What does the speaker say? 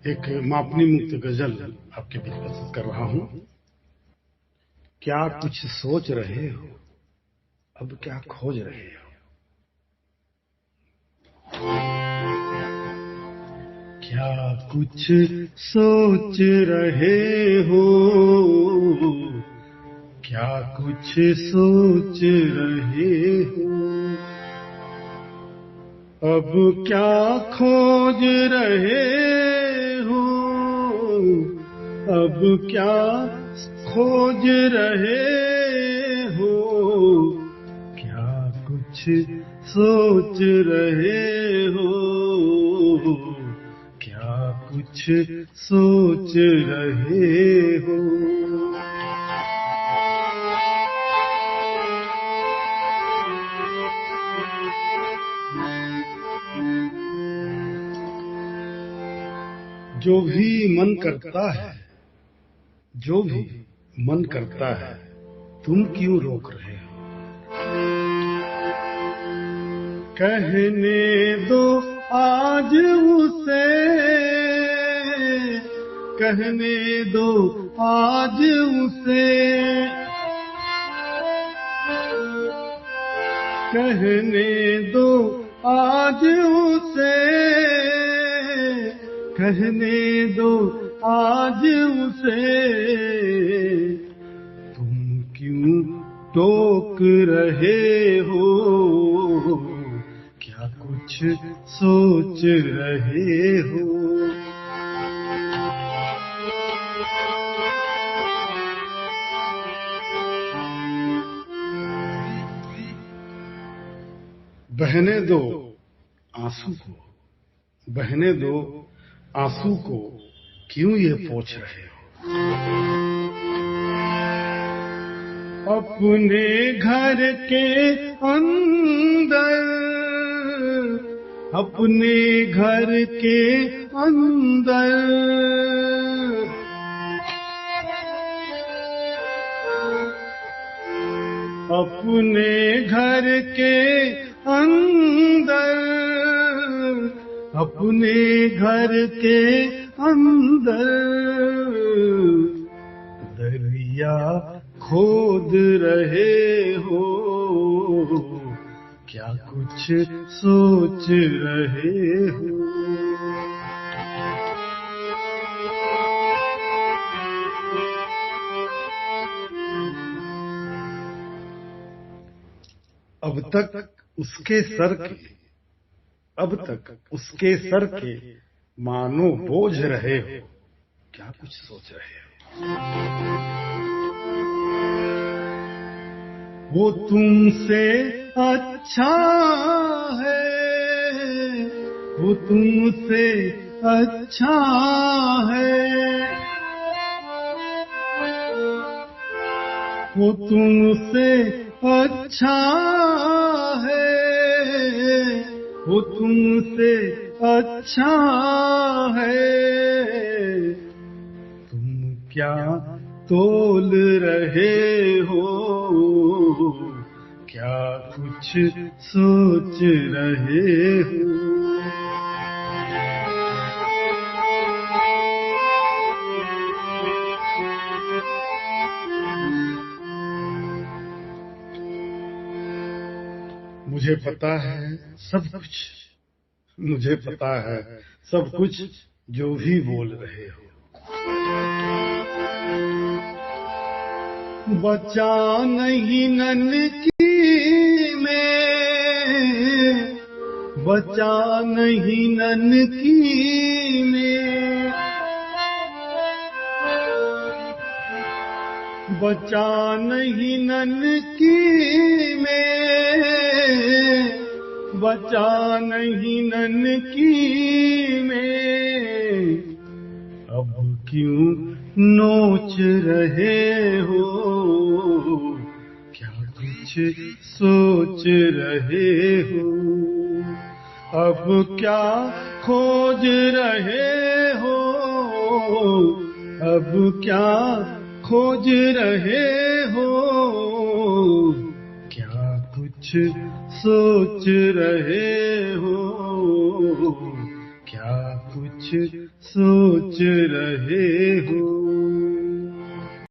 एक मापनी मुक्त गजल आपके बीच प्रस्तुत कर रहा हूं। क्या कुछ सोच रहे हो, अब क्या खोज रहे हो। क्या कुछ सोच रहे हो, क्या कुछ सोच रहे हो, अब क्या खोज रहे हो, अब क्या खोज रहे हो, क्या कुछ सोच रहे हो, क्या कुछ सोच रहे हो। जो भी मन करता है, जो भी मन करता है, तुम क्यों रोक रहे हो। कहने दो आज उसे, कहने दो आज उसे, कहने दो आज उसे, कहने दो आज उसे, तुम क्यों टोक रहे हो, क्या कुछ सोच रहे हो। बहने दो आंसू को, बहने दो आंसू को, क्यों ये पोंछ रहे हो। अपने घर के अंदर, अपने घर के अंदर, अपने घर के अंदर, अपने घर के अंदर, दरिया खोद रहे हो, क्या कुछ सोच रहे हो। अब तक उसके सर के, अब तक उसके सर के मानो बोझ रहे हो, क्या कुछ सोच रहे हो। वो तुमसे अच्छा है, वो तुमसे अच्छा है, वो तुमसे अच्छा है, वो तुमसे अच्छा है, तुम क्या तोल रहे हो, क्या कुछ सोच रहे हो। मुझे पता है सब कुछ, मुझे पता है सब कुछ जो भी बोल रहे हो। बचा नहीं नन्की में, बचा नहीं नन्की में, बचा नहीं नन्की में, बचा नहीं नन्की में, अब क्यों नोच रहे हो, क्या कुछ सोच रहे हो। अब क्या खोज रहे हो, अब क्या खोज रहे हो, क्या कुछ सोच रहे हो, क्या कुछ सोच रहे हो।